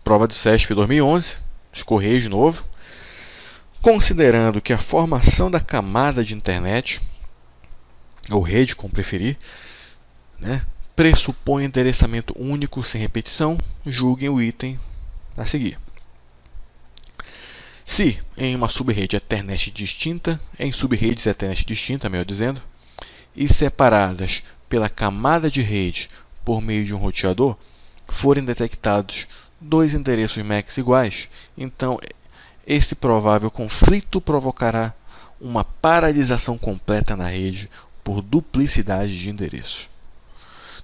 prova do CESP 2011, os Correios de novo. Considerando que a formação da camada de internet, ou rede, como preferir, né, pressupõe endereçamento único sem repetição, julguem o item a seguir. Se em uma subrede Ethernet distinta, em subredes Ethernet distinta, melhor dizendo, e separadas pela camada de rede por meio de um roteador, forem detectados dois endereços MAC iguais, então esse provável conflito provocará uma paralisação completa na rede por duplicidade de endereços.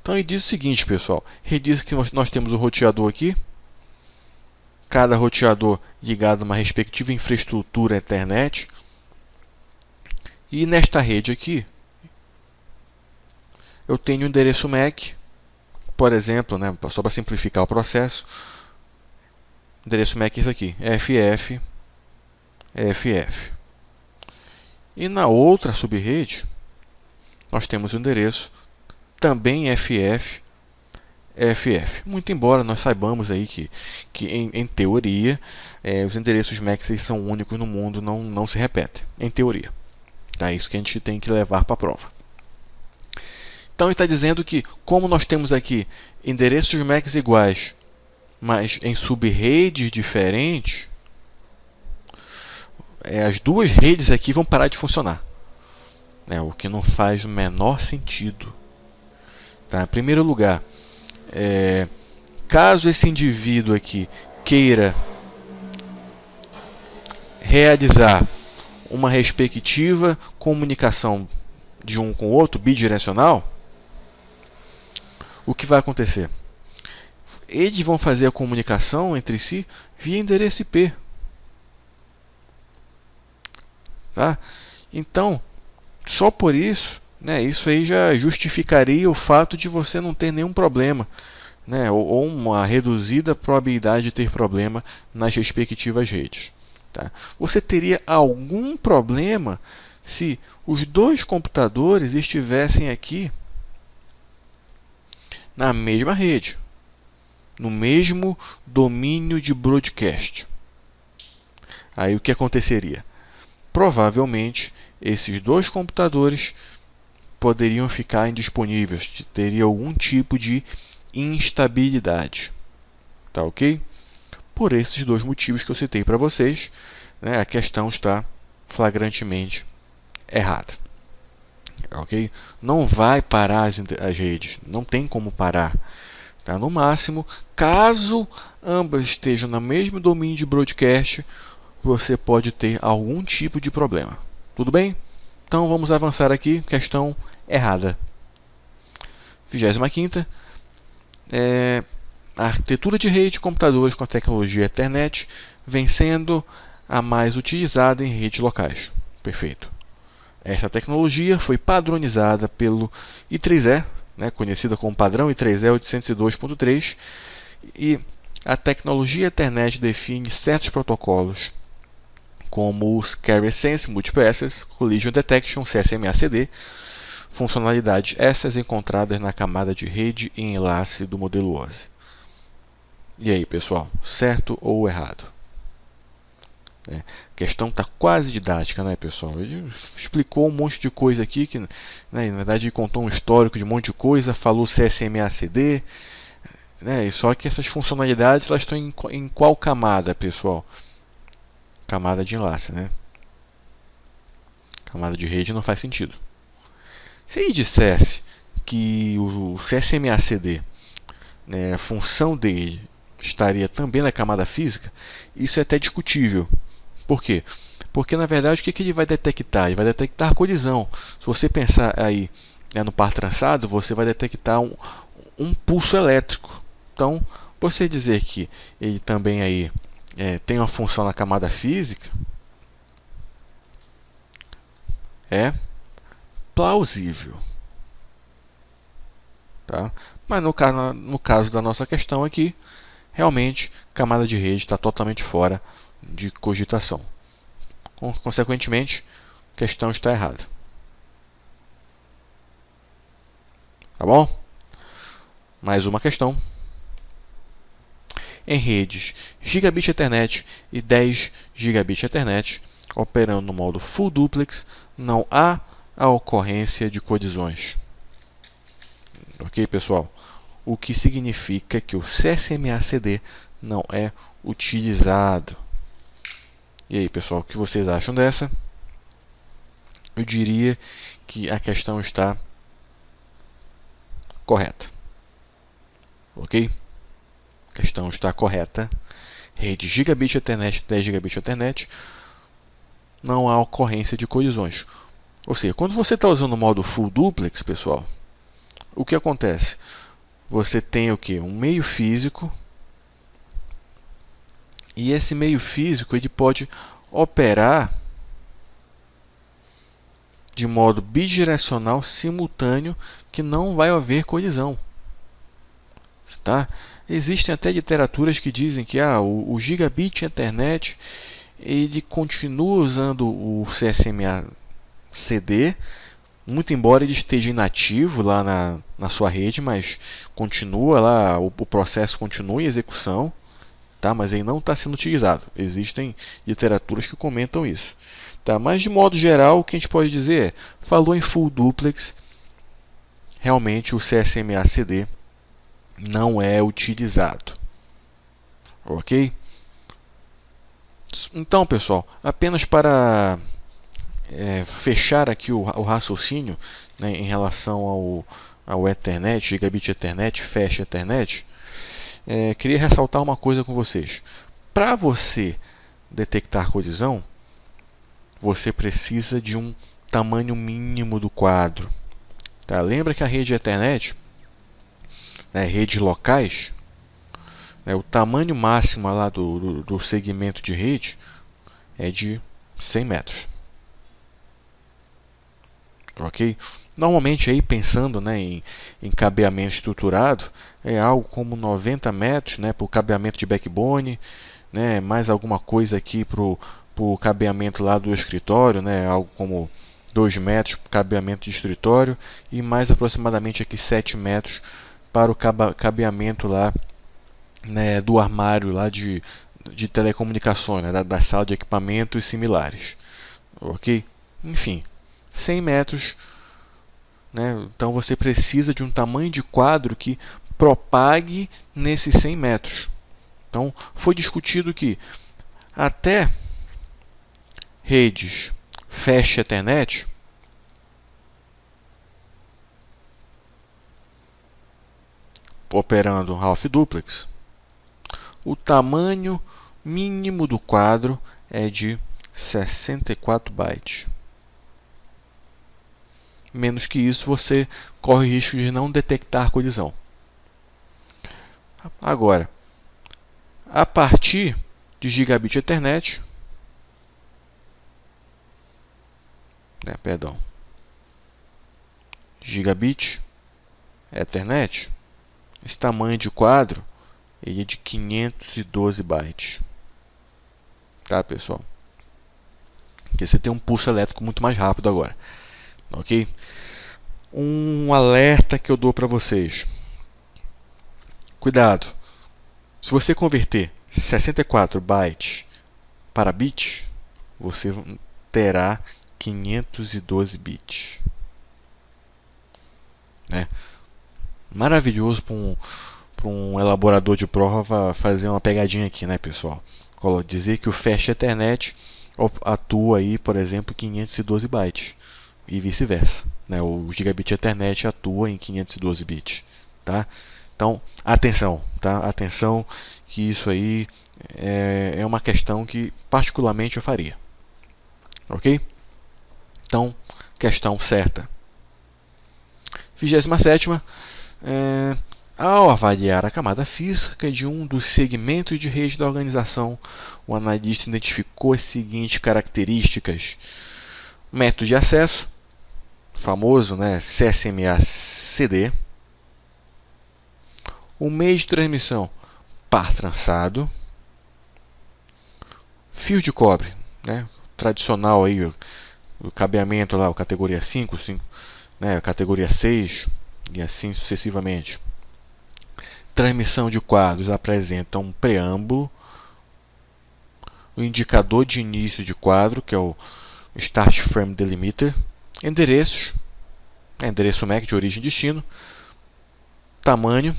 Então ele diz o seguinte, pessoal, ele diz que nós temos o roteador aqui, cada roteador ligado a uma respectiva infraestrutura Ethernet, e nesta rede aqui eu tenho o endereço MAC, por exemplo, né, só para simplificar o processo, o endereço MAC é isso aqui, FF. E na outra subrede, nós temos o endereço também FF. Muito embora nós saibamos aí que em teoria, os endereços MAC são únicos no mundo, não se repetem, em teoria. É isso que a gente tem que levar para a prova. Então ele está dizendo que, como nós temos aqui endereços MAC iguais, mas em subredes diferentes, as duas redes aqui vão parar de funcionar, o que não faz o menor sentido. Tá? Em primeiro lugar, caso esse indivíduo aqui queira realizar uma respectiva comunicação de um com o outro, bidirecional, o que vai acontecer? Eles vão fazer a comunicação entre si via endereço IP. Tá? Então, só por isso, isso aí já justificaria o fato de você não ter nenhum problema, ou uma reduzida probabilidade de ter problema nas respectivas redes. Tá? Você teria algum problema se os dois computadores estivessem aqui na mesma rede, no mesmo domínio de broadcast. Aí o que aconteceria? Provavelmente esses dois computadores poderiam ficar indisponíveis, teria algum tipo de instabilidade. Tá ok? Por esses dois motivos que eu citei para vocês, a questão está flagrantemente errada. Ok? Não vai parar as redes, não tem como parar. Tá? No máximo, caso ambas estejam no mesmo domínio de broadcast, você pode ter algum tipo de problema. Tudo bem? Então vamos avançar aqui. Questão errada. 25ª. A arquitetura de rede de computadores com a tecnologia Ethernet vem sendo a mais utilizada em redes locais. Perfeito. Esta tecnologia foi padronizada pelo I3E, conhecida como padrão I3E 802.3, e a tecnologia Ethernet define certos protocolos, como os Carrier Sense Multiple Access Collision Detection, CSMACD, funcionalidades essas encontradas na camada de rede e enlace do modelo OSI. E aí, pessoal, certo ou errado? A questão está quase didática, pessoal? Ele explicou um monte de coisa aqui, que na verdade ele contou um histórico de um monte de coisa, falou CSMACD, e só que essas funcionalidades elas estão em qual camada, pessoal? Camada de enlace, Camada de rede não faz sentido. Se ele dissesse que o CSMACD, a função dele estaria também na camada física, isso é até discutível. Por quê? Porque na verdade o que ele vai detectar? Ele vai detectar colisão. Se você pensar aí no par trançado, você vai detectar um pulso elétrico. Então, você dizer que ele também aí tem uma função na camada física é plausível. Tá? Mas no caso da nossa questão aqui, realmente a camada de rede está totalmente fora de cogitação. Consequentemente, a questão está errada. Tá bom? Mais uma questão. em redes Gigabit Ethernet e 10 Gigabit Ethernet, operando no modo Full Duplex, não há a ocorrência de colisões. Ok, pessoal? O que significa que o CSMA/CD não é utilizado. E aí, pessoal, o que vocês acham dessa? Eu diria que a questão está correta. Ok? A questão está correta. Rede Gigabit Ethernet, 10 Gigabit Ethernet, não há ocorrência de colisões. Ou seja, quando você está usando o modo Full Duplex, pessoal, o que acontece? Você tem o que? Um meio físico, e esse meio físico ele pode operar de modo bidirecional simultâneo, que não vai haver colisão. Tá? Existem até literaturas que dizem que o Gigabit Ethernet ele continua usando o CSMA/CD, muito embora ele esteja inativo lá na sua rede, mas continua lá, o processo continua em execução, tá? Mas ele não está sendo utilizado. Existem literaturas que comentam isso. Tá? Mas de modo geral, o que a gente pode dizer é, falou em Full Duplex, realmente o CSMA/CD não é utilizado. Ok? Então, pessoal, apenas para fechar aqui o raciocínio, né, em relação ao Ethernet, Gigabit Ethernet, Fast Ethernet, queria ressaltar uma coisa com vocês. Para você detectar colisão, você precisa de um tamanho mínimo do quadro. Tá? Lembra que a rede Ethernet, redes locais, o tamanho máximo lá do segmento de rede é de 100 metros. Ok? Normalmente, aí, pensando, em cabeamento estruturado, é algo como 90 metros, para o cabeamento de backbone, mais alguma coisa aqui para o cabeamento lá do escritório, algo como 2 metros para o cabeamento de escritório e mais aproximadamente aqui 7 metros para o cabeamento lá, do armário lá de telecomunicações, da sala de equipamentos similares. Ok? Enfim, 100 metros. Então você precisa de um tamanho de quadro que propague nesses 100 metros. Então foi discutido que até redes Fast Ethernet operando Half Duplex, o tamanho mínimo do quadro é de 64 bytes. Menos que isso, você corre o risco de não detectar colisão. Agora, a partir de Gigabit Ethernet, Gigabit Ethernet, esse tamanho de quadro ele é de 512 bytes. Tá, pessoal? Porque você tem um pulso elétrico muito mais rápido agora. Ok? Um alerta que eu dou para vocês. Cuidado. Se você converter 64 bytes para bits, você terá 512 bits. Maravilhoso para um elaborador de prova fazer uma pegadinha aqui, pessoal? Dizer que o Fast Ethernet atua aí, por exemplo, 512 bytes e vice-versa. O Gigabit Ethernet atua em 512 bits. Tá? Então, atenção, tá? Atenção que isso aí é uma questão que particularmente eu faria. Ok? Então, questão certa. 27ª. Ao avaliar a camada física de um dos segmentos de rede da organização, o analista identificou as seguintes características: método de acesso, famoso CSMA/CD, o meio de transmissão par trançado, fio de cobre, tradicional aí, o cabeamento lá, categoria 5, categoria 6 e assim sucessivamente. transmissão de quadros apresenta um preâmbulo, o indicador de início de quadro, que é o Start Frame Delimiter, endereços, endereço MAC de origem e destino, tamanho,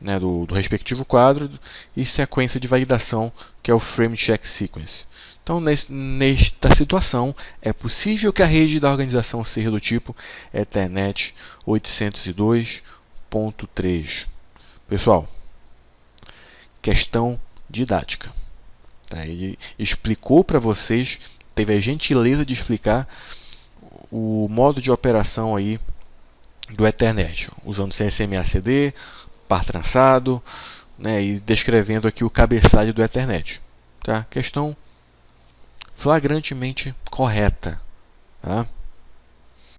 né, do respectivo quadro e sequência de validação, que é o Frame Check Sequence. Então, nesta situação, é possível que a rede da organização seja do tipo Ethernet 802.3. Pessoal, questão didática. Ele explicou para vocês, teve a gentileza de explicar o modo de operação aí do Ethernet, usando CSMA/CD, par trançado, né, e descrevendo aqui o cabeçalho do Ethernet. Tá? Questão flagrantemente correta. Tá?